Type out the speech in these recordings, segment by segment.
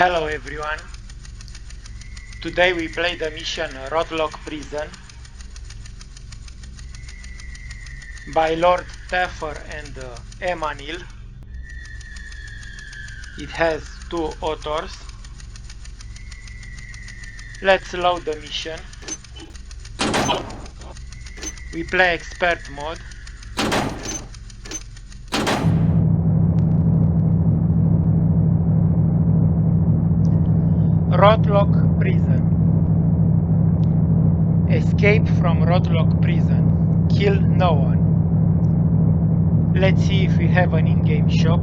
Hello everyone. Today we play the mission Rotlock Prison by Lord Taffer and Aemanyl. It has 2 authors. Let's load the mission. We play expert mode. Rotlock Prison. Escape from Rotlock Prison. Kill no one. Let's see if we have an in-game shop.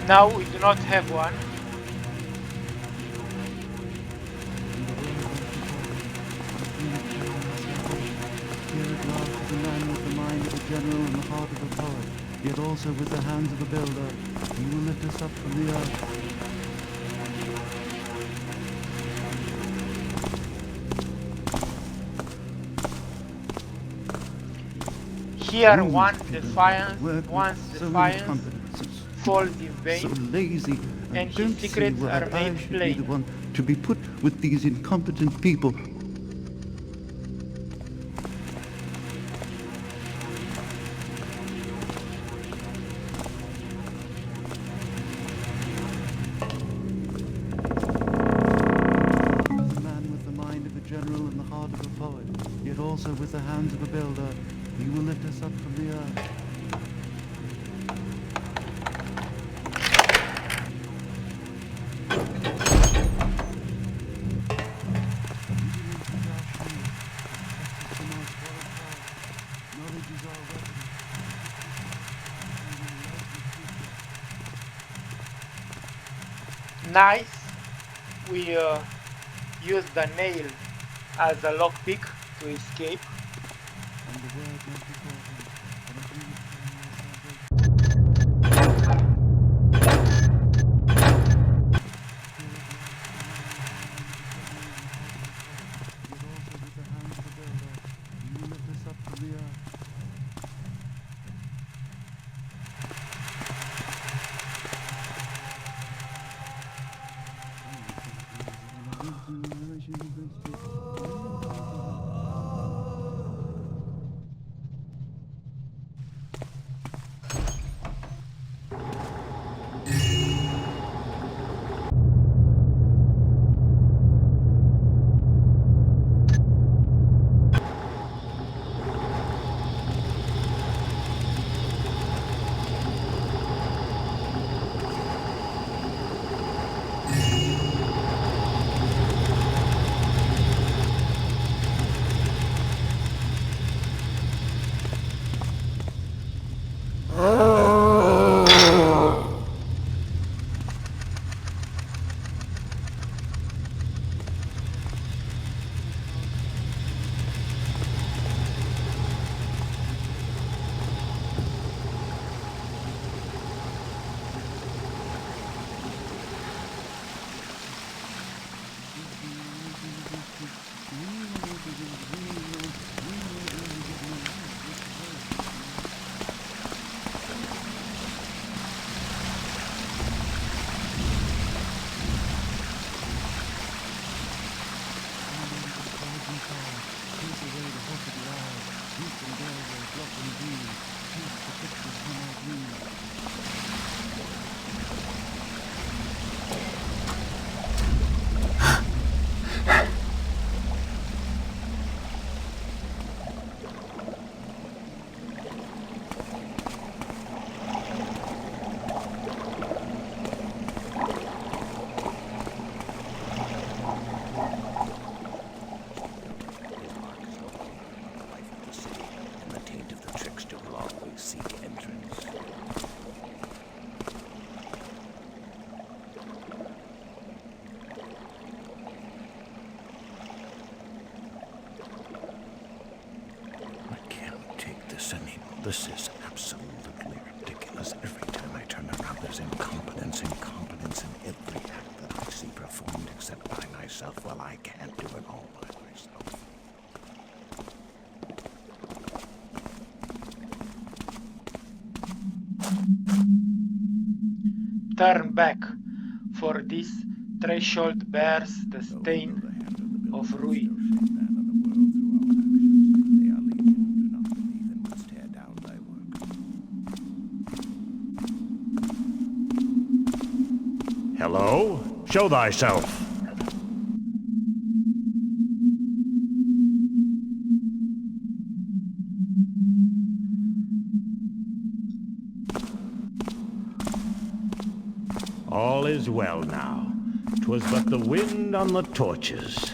Now we do not have one. General in the heart of a poet, yet also with the hands of a builder, he will lift us up from the earth. Here once defiance falls in vain, so lazy, and his secrets are made plain. The one to be put with these incompetent people. General in the heart of a poet, yet also with the hands of a builder, he will lift us up from the earth. Nice. We use the nail as a lockpick to escape. This is absolutely ridiculous. Every time I turn around, there's incompetence in every act that I see performed except by myself. Well, I can't do it Turn back, for this threshold bears the stain of ruin. Hello? Show thyself. All is well now. 'Twas but the wind on the torches.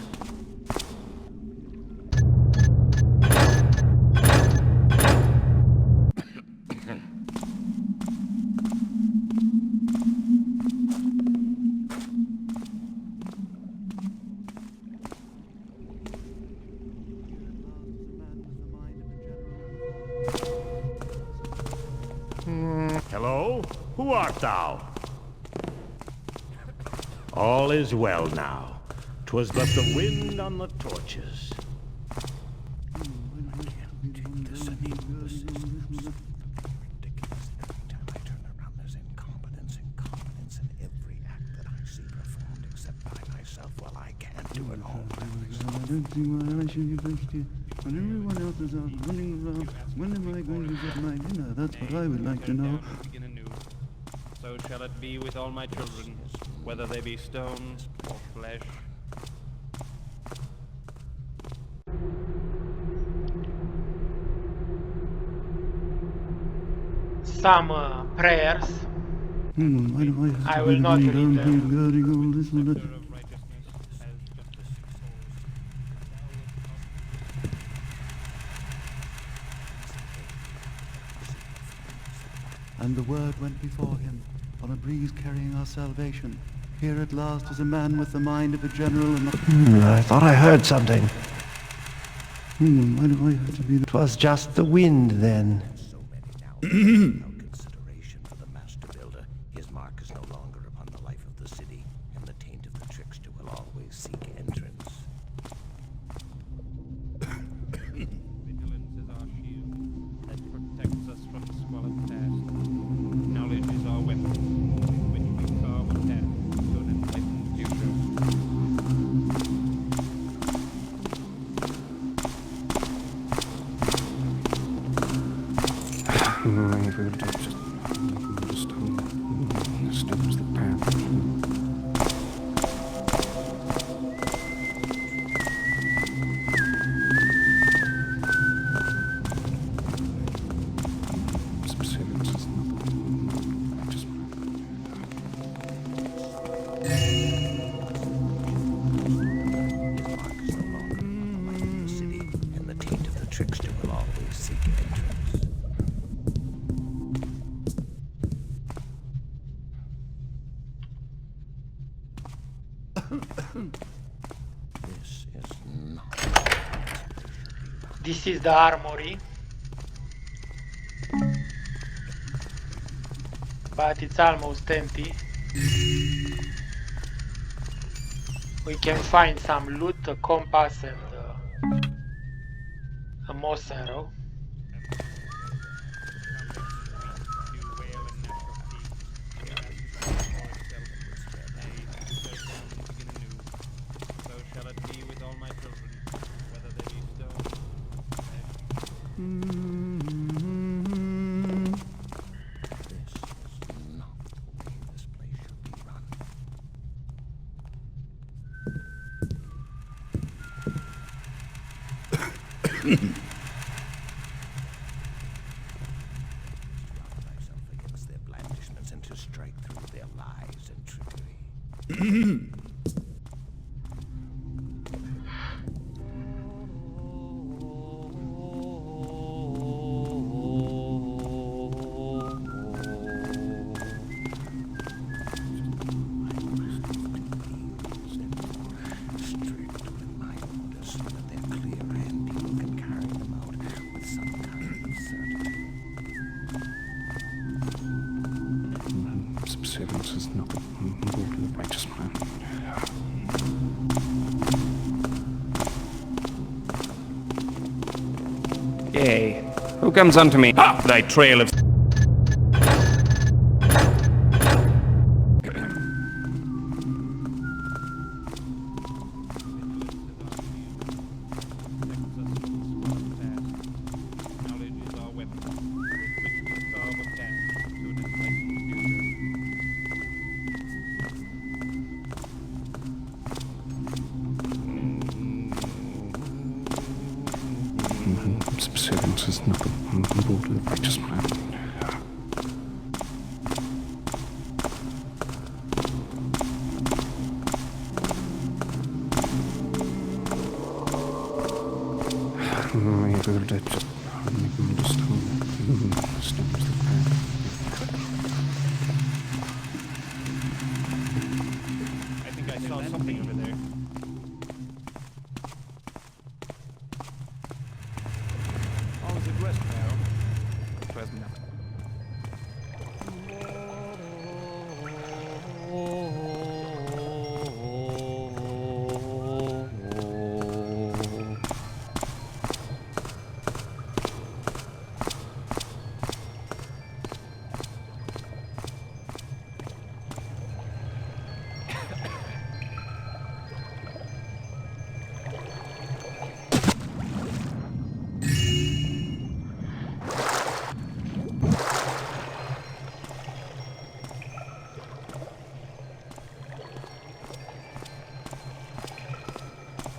Hello? Who art thou? All is well now. 'Twas but the wind on the torches. I don't see why I should be placed here. When everyone else is out running around, when am I going to get my dinner? That's what I would like to know. Begin anew. So shall it be with all my children, whether they be stone or flesh. Some prayers. Why do I have I to will be not down read here them. guarding all this and that? Of righteousness as justice. And the word went before him, on a breeze carrying our salvation. Here at last is a man with the mind of a general and the... I thought I heard something. Why do I have to be... 'Twas just the wind then. So many now, no consideration for the master builder. His mark is no longer upon the life of the city, and the taint of the trickster will always seek entrance. Vigilance is our shield that protects us from the squalid past. Knowledge is our weapon, with which we carve a path to an enlightened future. His mark is no longer upon the life of the city, and the taint of the trickster will always seek entrance. This is not. This is the armory. But it's almost empty. We can find some loot, a compass and a moss arrow. So shall it be with all my children, whether they be stone or flesh. This is not the way this place should be run. Strap thyself against their blandishments and to strike through their lies and trickery. Strict with my orders so that they're clear and people can carry them out with some kind of certainty. Subservience is not the rule of the righteous man. Yea, who comes unto me? Ah, thy trail of... This is not a broadly righteous man. Maybe we'll just make them understand the I think I saw something over there. Oh, is it west now? It was nothing.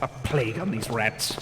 A plague on these rats.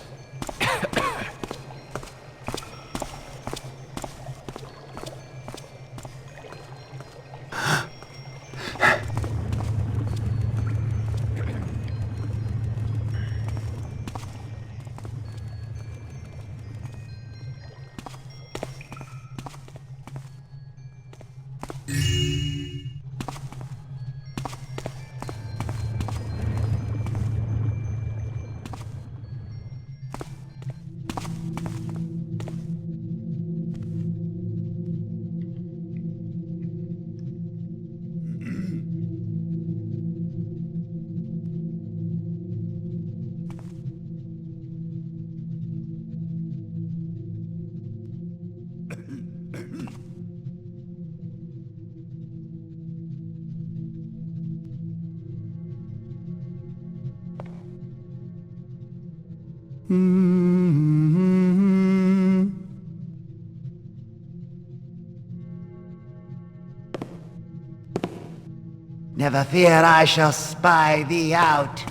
Never fear, I shall spy thee out.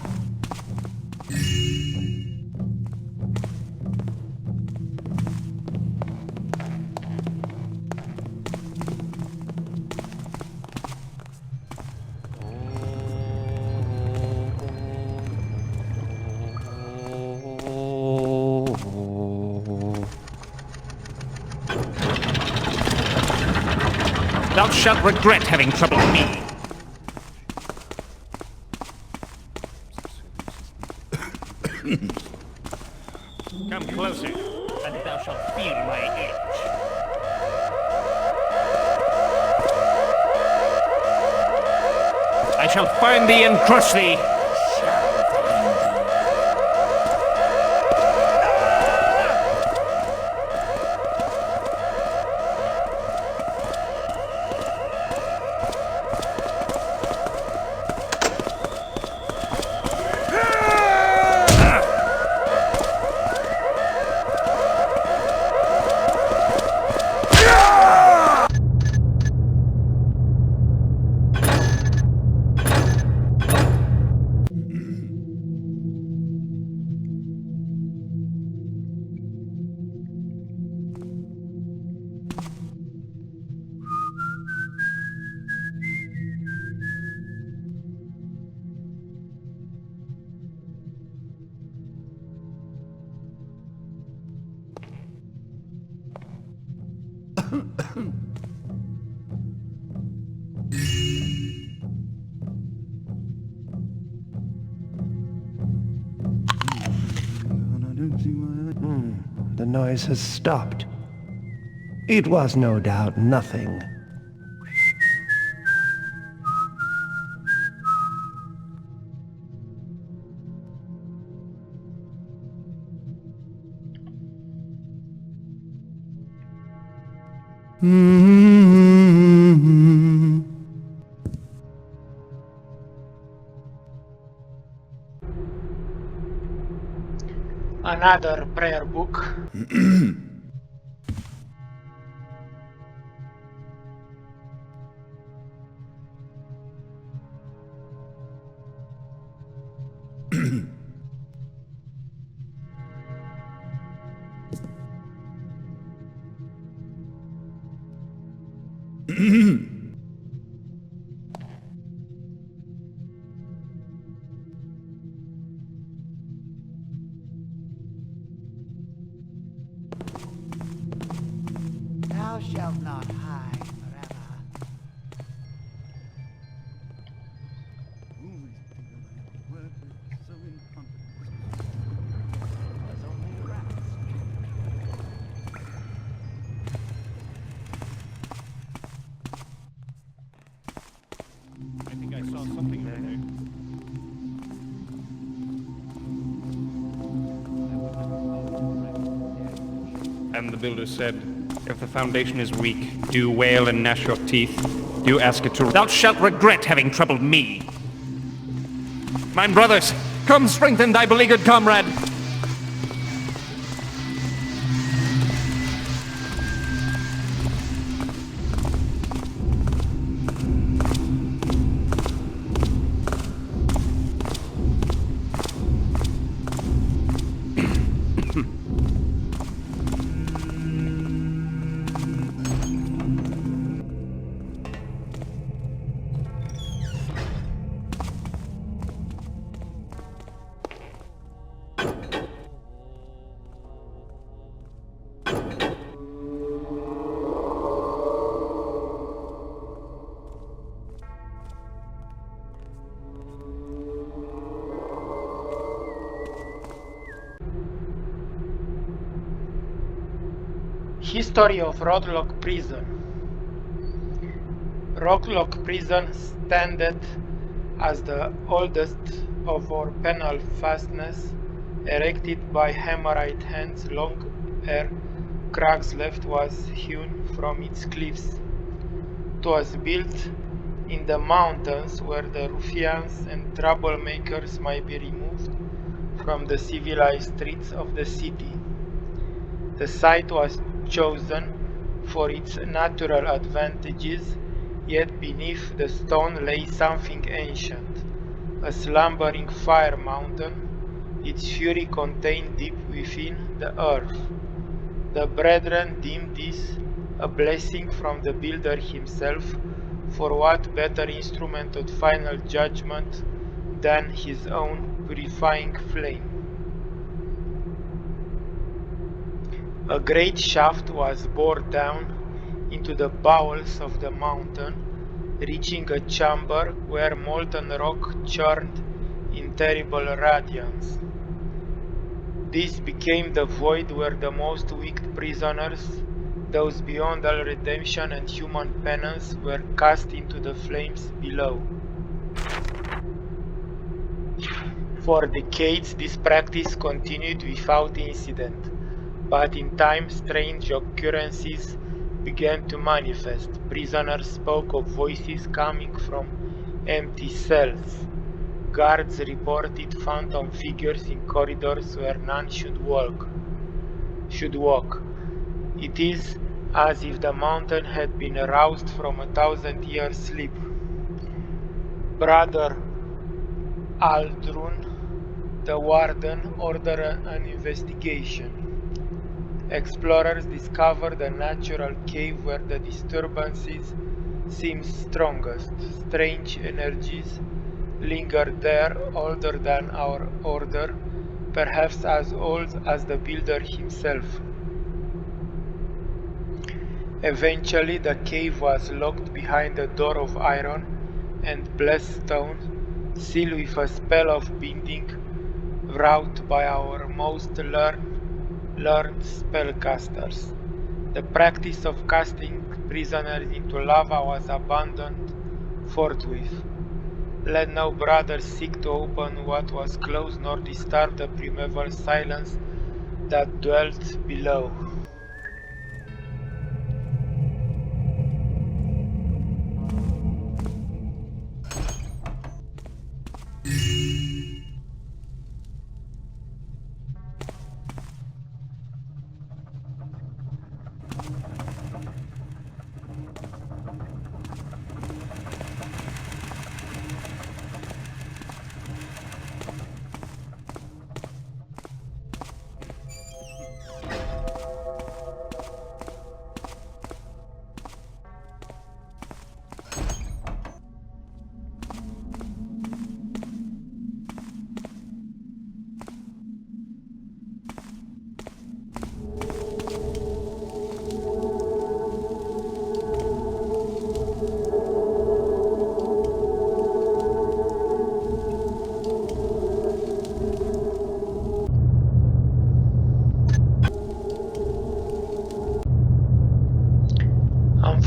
Thou shalt regret having troubled me. Come closer, and thou shalt feel my edge. I shall find thee and crush thee. The noise has stopped. It was no doubt nothing. Another prayer book. Thou shalt not hide forever. Always think of my word with so in confidence. Was only rats. I think I saw something over there. And the builder said, if the foundation is weak, do wail and gnash your teeth. Do ask it to... Thou shalt regret having troubled me. Mine brothers, come strengthen thy beleaguered comrade. History of Rotlock Prison. Rotlock Prison standeth as the oldest of our penal fastness, erected by Hammerite hands long ere crag's left was hewn from its cliffs. 'Twas built in the mountains where the ruffians and troublemakers might be removed from the civilized streets of the city. The site was chosen for its natural advantages, yet beneath the stone lay something ancient, a slumbering fire mountain, its fury contained deep within the earth. The brethren deemed this a blessing from the builder himself, for what better instrument of final judgment than his own purifying flame? A great shaft was bored down into the bowels of the mountain, reaching a chamber where molten rock churned in terrible radiance. This became the void where the most wicked prisoners, those beyond all redemption and human penance, were cast into the flames below. For decades this practice continued without incident, but in time strange occurrences began to manifest. Prisoners spoke of voices coming from empty cells. Guards reported phantom figures in corridors where none should walk. It is as if the mountain had been aroused from a 1,000-year sleep. Brother Aldrun, the warden, ordered an investigation. Explorers discovered a natural cave where the disturbances seemed strongest. Strange energies lingered there, older than our order, perhaps as old as the builder himself. Eventually the cave was locked behind a door of iron and blessed stone, sealed with a spell of binding wrought by our most learned spellcasters. The practice of casting prisoners into lava was abandoned forthwith. Let no brother seek to open what was closed, nor disturb the primeval silence that dwelt below.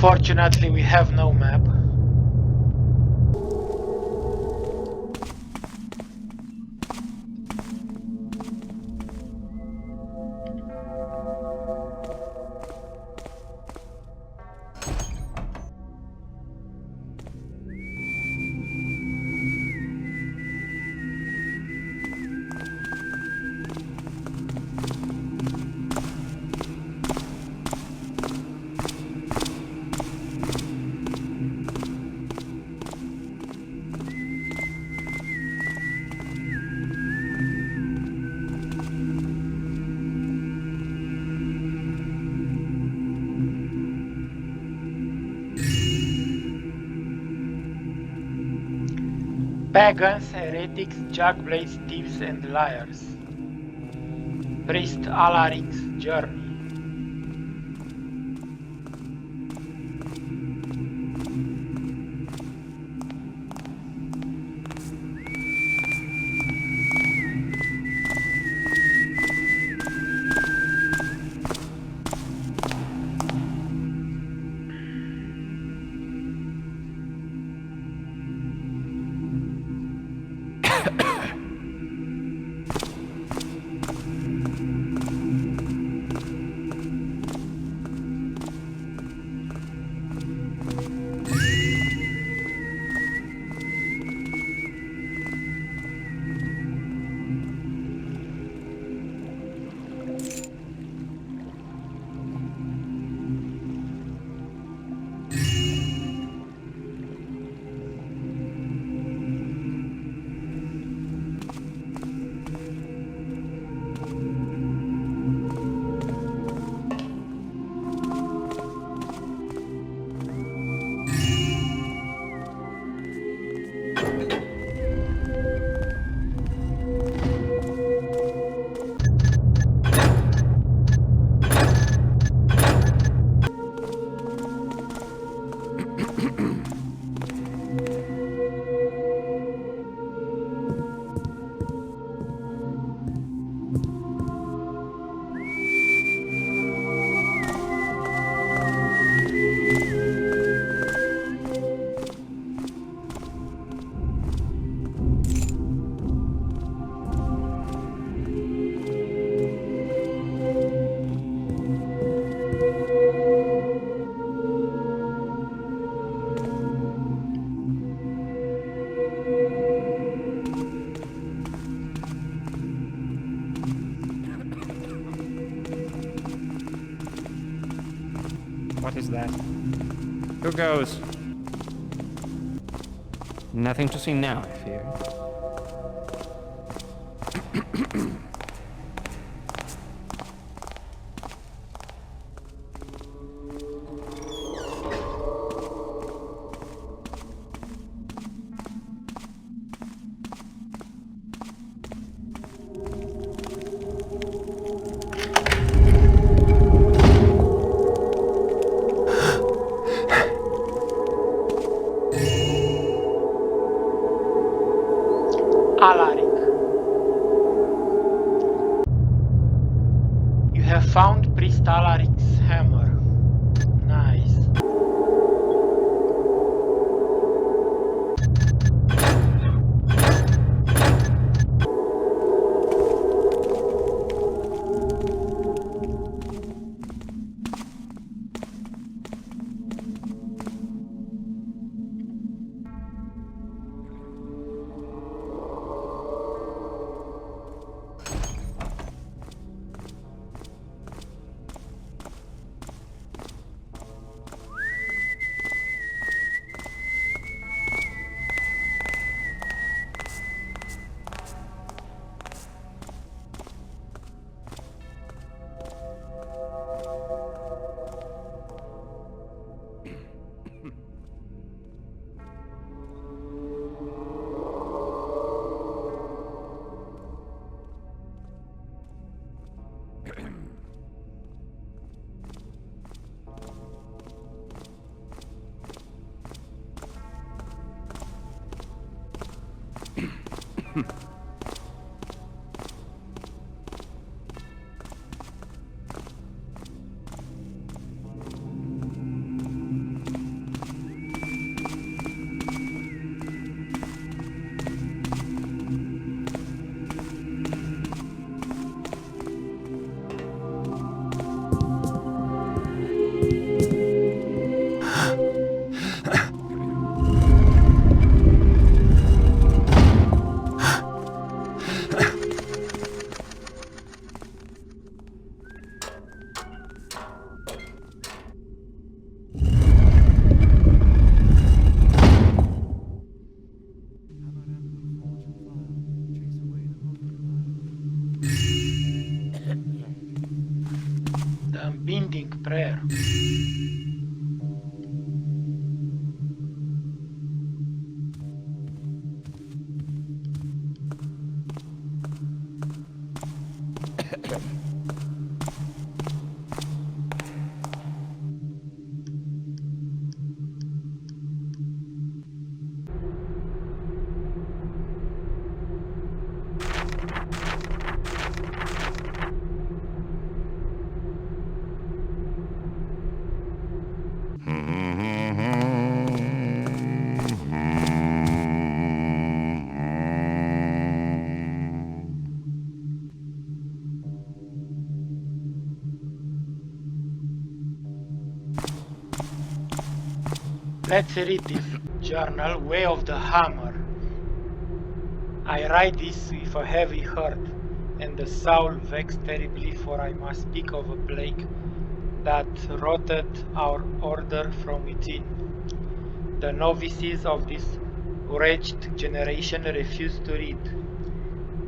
Unfortunately, we have no map. Pagans, heretics, jackblades, thieves and liars. Priest Alaric's journey. What is that? Who goes? Nothing to see now, I fear. Alaric. You have found Priest Alaric's hammer. Nice. prayer. Let's read this journal, Way of the Hammer. I write this with a heavy heart, and the soul vexed terribly, for I must speak of a plague that rotted our order from within. The novices of this wretched generation refuse to read.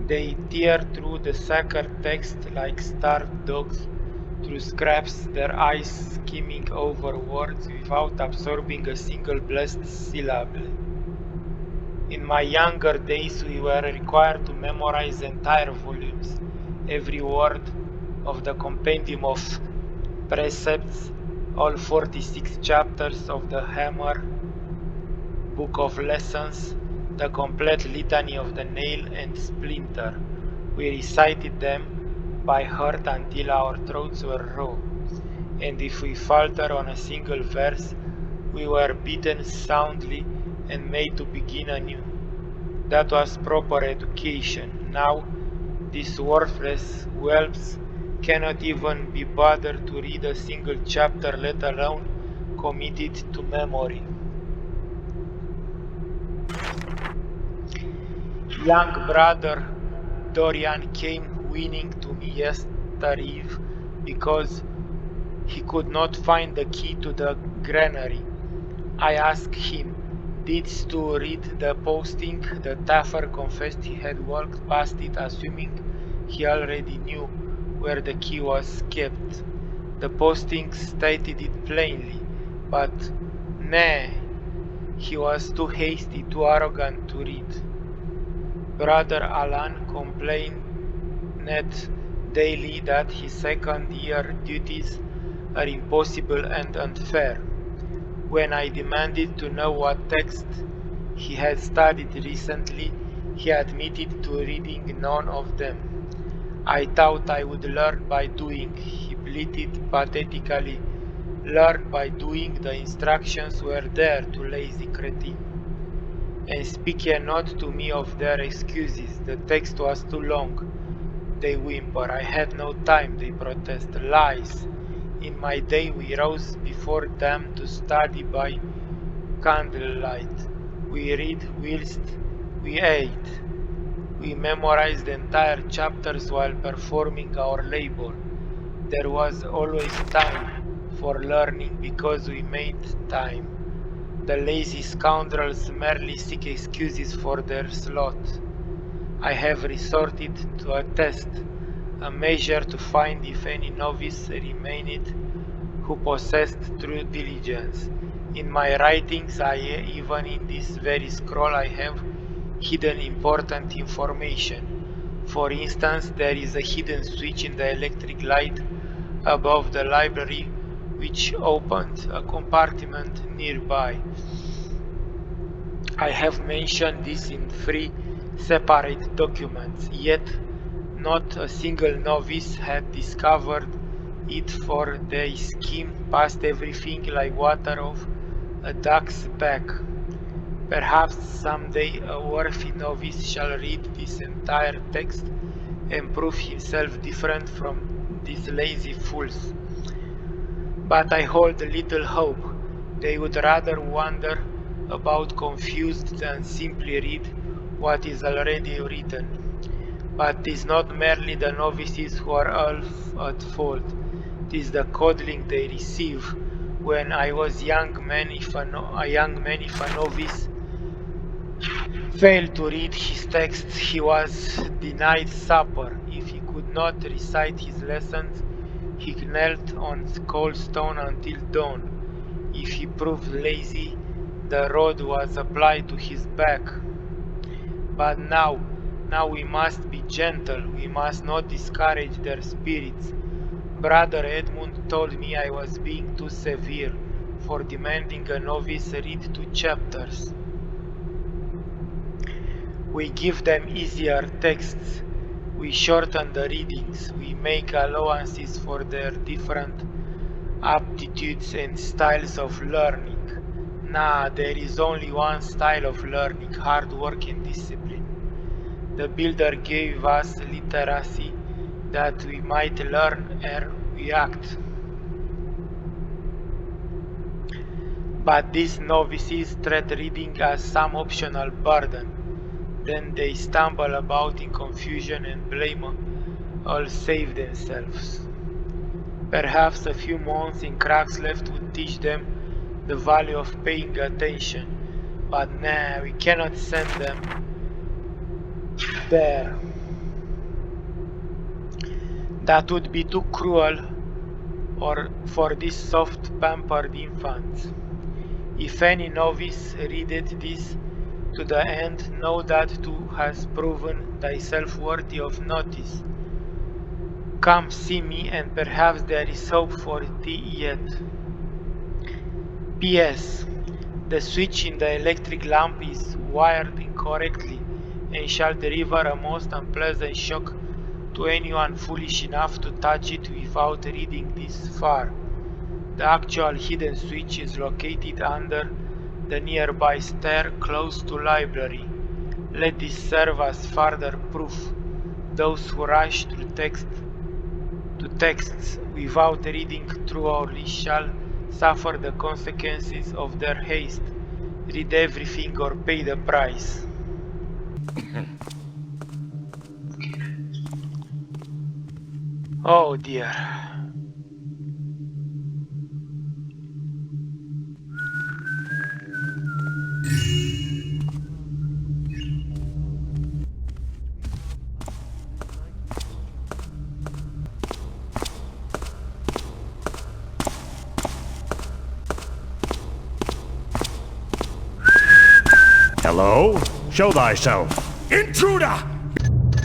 They tear through the sacred text like starved dogs through scraps, their eyes skimming over words without absorbing a single blessed syllable. In my younger days, we were required to memorize entire volumes, every word of the compendium of precepts, all 46 chapters of the Hammer, book of lessons, the complete litany of the nail and splinter. We recited them by heart until our throats were raw, and if we falter on a single verse, we were beaten soundly and made to begin anew. That was proper education. Now, these worthless whelps cannot even be bothered to read a single chapter, let alone commit it to memory. Young brother Dorian came whining to me yesterday eve because he could not find the key to the granary. I asked him, didst to read the posting? The Taffer confessed he had walked past it, assuming he already knew where the key was kept. The posting stated it plainly, but nay, he was too hasty, too arrogant to read. Brother Alan complained daily that his second-year duties are impossible and unfair. When I demanded to know what text he had studied recently, he admitted to reading none of them. I thought I would learn by doing, he bleated pathetically. Learn by doing, the instructions were there, to lazy cretin. And speak ye not to me of their excuses, the text was too long. They whimper, I had no time, they protest. Lies. In my day we rose before them to study by candlelight. We read whilst we ate. We memorized entire chapters while performing our labor. There was always time for learning because we made time. The lazy scoundrels merely seek excuses for their sloth. I have resorted to a test, a measure to find if any novice remained who possessed true diligence. In my writings, even in this very scroll, I have hidden important information. For instance, there is a hidden switch in the electric light above the library which opened a compartment nearby. I have mentioned this in 3 separate documents, yet not a single novice had discovered it, for they skimmed past everything like water off a duck's back. Perhaps some day a worthy novice shall read this entire text and prove himself different from these lazy fools. But I hold little hope. They would rather wander about confused than simply read what is already written. But 'tis not merely the novices who are all at fault. 'Tis the coddling they receive. When I was a young man, if a novice failed to read his text, he was denied supper. If he could not recite his lessons, He knelt on cold stone until dawn. If he proved lazy, the rod was applied to his back. But now we must be gentle, we must not discourage their spirits. Brother Edmund told me I was being too severe for demanding a novice read 2 chapters. We give them easier texts, we shorten the readings, we make allowances for their different aptitudes and styles of learning. Nah, there is only one style of learning, hard work and discipline. The builder gave us literacy that we might learn ere we act. But these novices treat reading as some optional burden. Then they stumble about in confusion and blame all save themselves. Perhaps a few months in Crag's left would teach them the value of paying attention. But nah, we cannot send them there. That would be too cruel or for these soft pampered infants. If any novice readeth this to the end, know that too has proven thyself worthy of notice. Come see me, and perhaps there is hope for thee yet. P.S. The switch in the electric lamp is wired incorrectly and shall deliver a most unpleasant shock to anyone foolish enough to touch it without reading this far. The actual hidden switch is located under the nearby stair close to library. Let this serve as further proof. Those who rush through texts without reading thoroughly shall suffer the consequences of their haste. Read everything or pay the price. Oh dear. Hello? Show thyself. Intruder! Because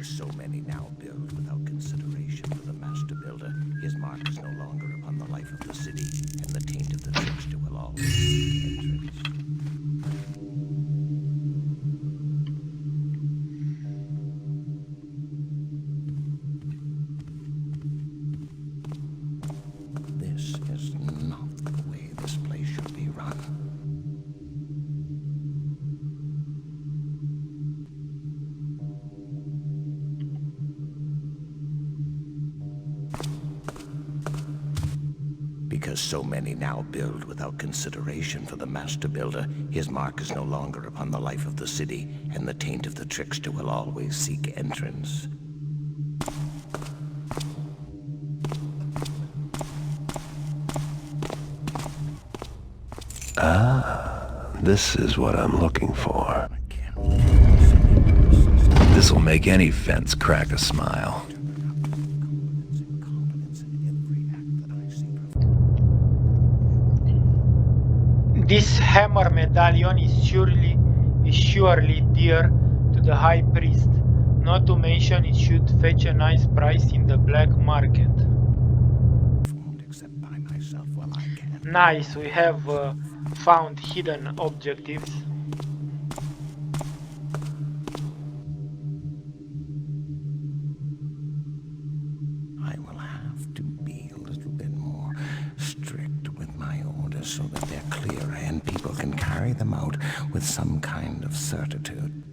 so many now build without consideration for the master builder, his mark is no longer upon the life of the city, and the taint of the trickster will always seek entrance. This is not the way this place should be run. Because so many now build without consideration for the master builder, his mark is no longer upon the life of the city, and the taint of the trickster will always seek entrance. This is what I'm looking for. This'll make any fence crack a smile. This hammer medallion is surely dear to the high priest, not to mention it should fetch a nice price in the black market. Nice, we have found hidden objectives. I will have to be a little bit more strict with my orders so that they're clear and people can carry them out with some kind of certitude.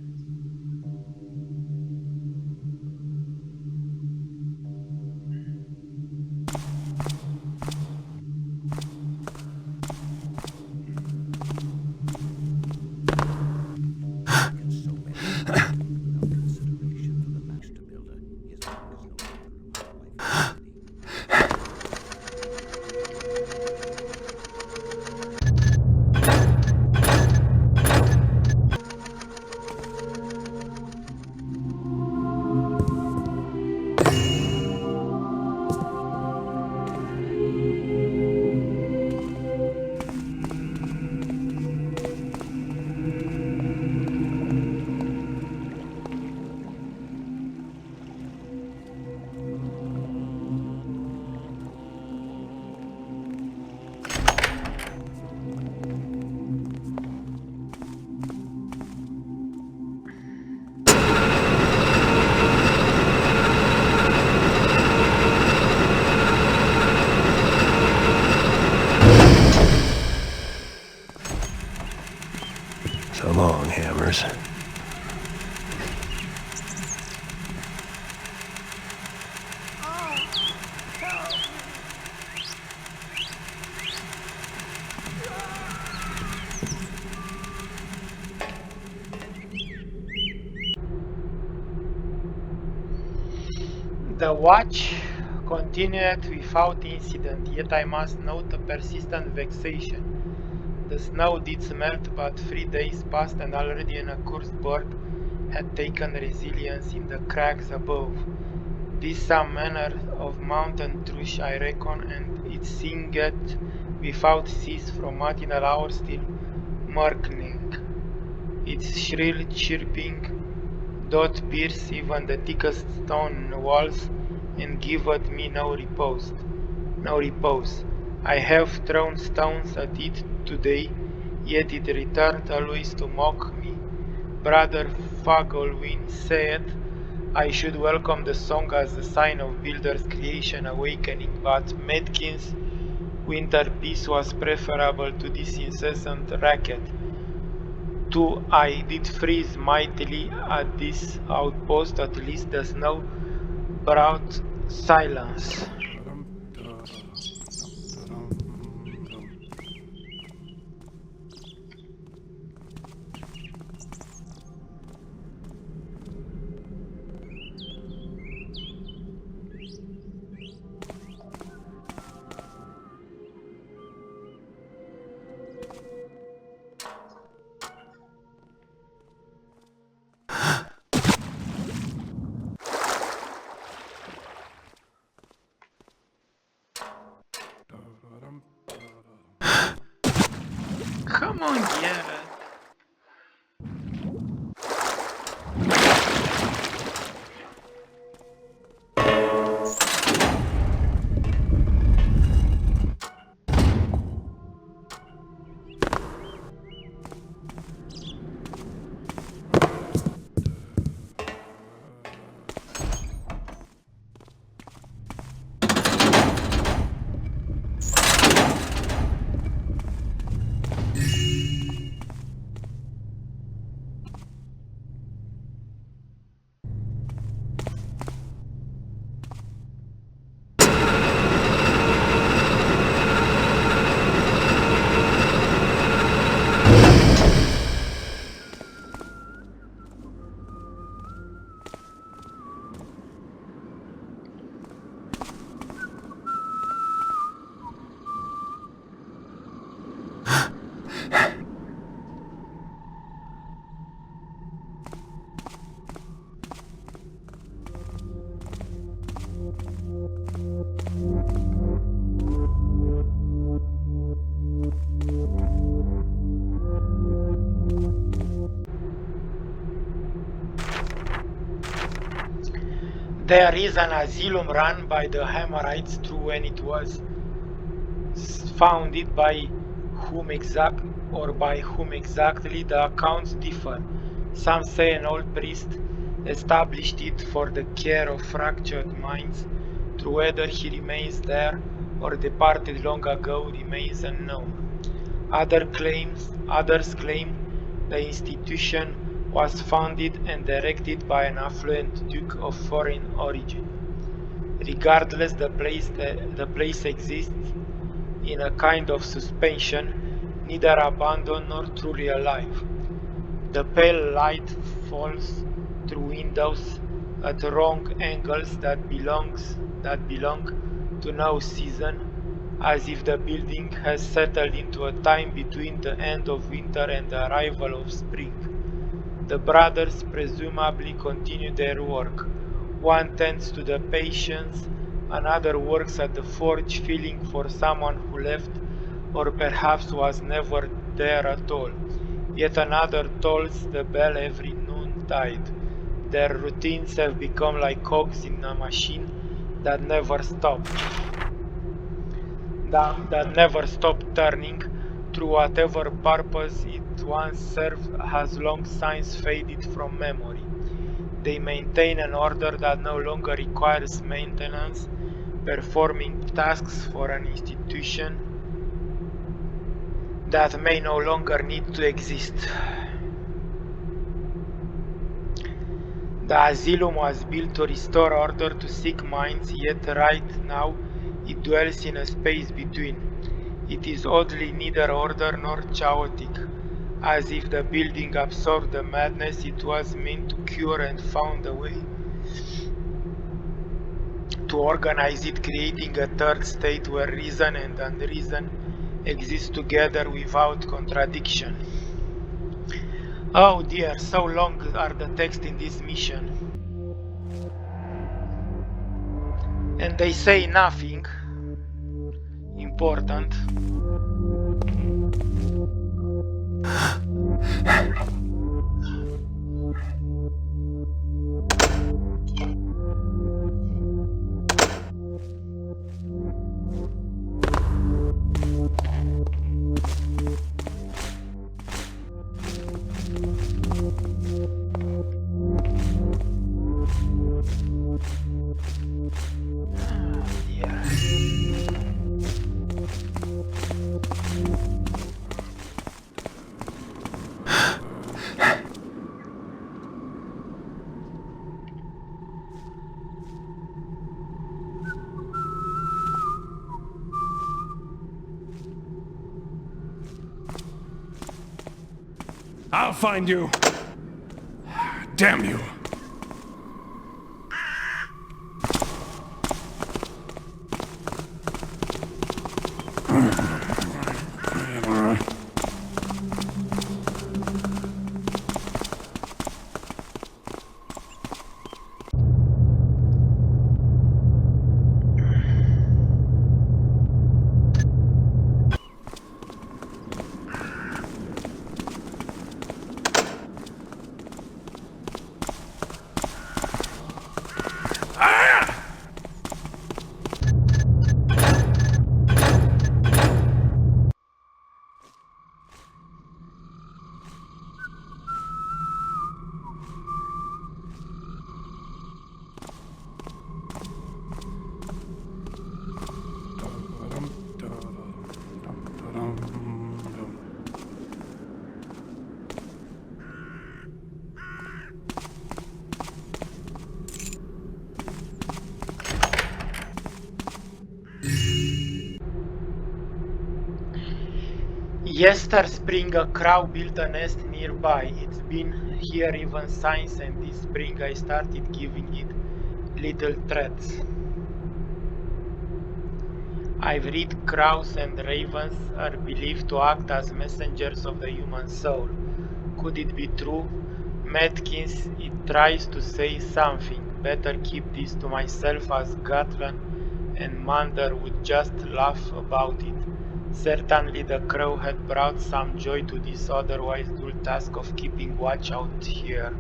So long, Hammers. The watch continued without incident, yet I must note a persistent vexation. The snow did melt, but 3 days passed, and already an accursed bird had taken resilience in the crags above. This some manner of mountain thrush, I reckon, and it singeth without cease from matinal hours till murkning. Its shrill chirping doth pierce even the thickest stone walls, and giveth me no repose. No repose. I have thrown stones at it today, yet it returned always to mock me. Brother Fagolwin saith I should welcome the song as a sign of builder's creation awakening, but Medkin's winter peace was preferable to this incessant racket. Too, I did freeze mightily at this outpost, at least the snow brought silence. Come on, Garrett. There is an asylum run by the Hammerites, true, when it was founded by whom exactly the accounts differ. Some say an old priest established it for the care of fractured minds, through whether he remains there or departed long ago remains unknown. Others claim the institution was founded and directed by an affluent duke of foreign origin. Regardless, the place exists in a kind of suspension, neither abandoned nor truly alive. The pale light falls through windows at wrong angles that belong to no season, as if the building has settled into a time between the end of winter and the arrival of spring. The brothers presumably continue their work. One tends to the patients, another works at the forge filling for someone who left or perhaps was never there at all. Yet another tolls the bell every noontide. Their routines have become like cogs in a machine that never stop that never stop turning, through whatever purpose it once served has long since faded from memory. They maintain an order that no longer requires maintenance, performing tasks for an institution that may no longer need to exist. The asylum was built to restore order to sick minds, yet right now it dwells in a space between. It is oddly neither order nor chaotic, as if the building absorbed the madness it was meant to cure and found a way to organize it, creating a third state where reason and unreason exist together without contradiction. Oh dear, so long are the texts in this mission. And they say nothing important. I'll find you. Damn you. Yester spring a crow built a nest nearby. It's been here even since, and this spring I started giving it little threats. I've read crows and ravens are believed to act as messengers of the human soul. Could it be true? Matkins, it tries to say something. Better keep this to myself, as Gatlan and Mander would just laugh about it. Certainly the crow had brought some joy to this otherwise dull task of keeping watch out here.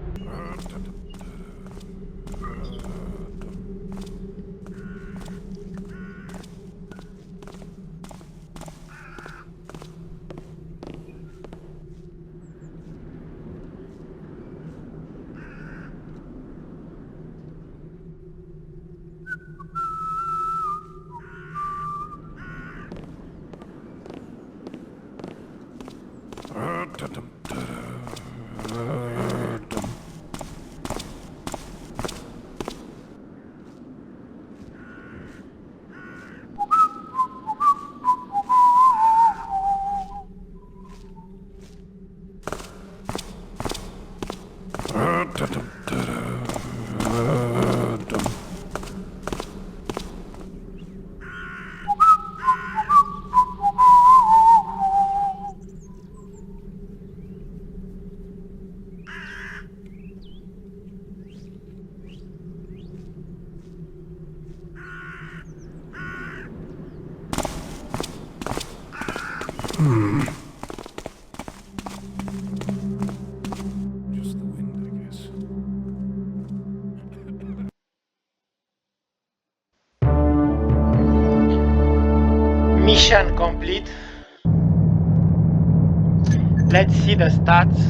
Just the wind, I guess. Mission complete. Let's see the stats.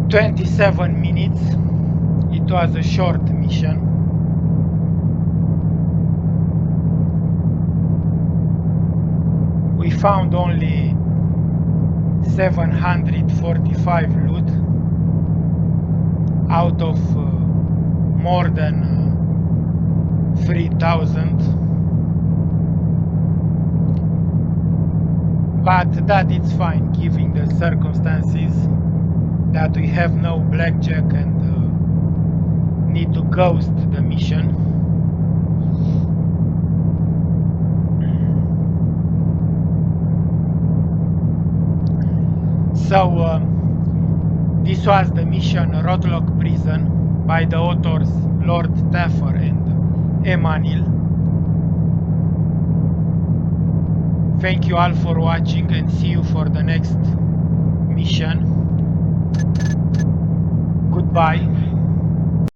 "27 minutes". It was a short mission. found only 745 loot out of more than 3,000. But that is fine, given the circumstances that we have no blackjack and need to ghost the mission. So this was the mission Rotlock Prison by the authors Lord Taffer and Aemanyl. Thank you all for watching and see you for the next mission. Goodbye.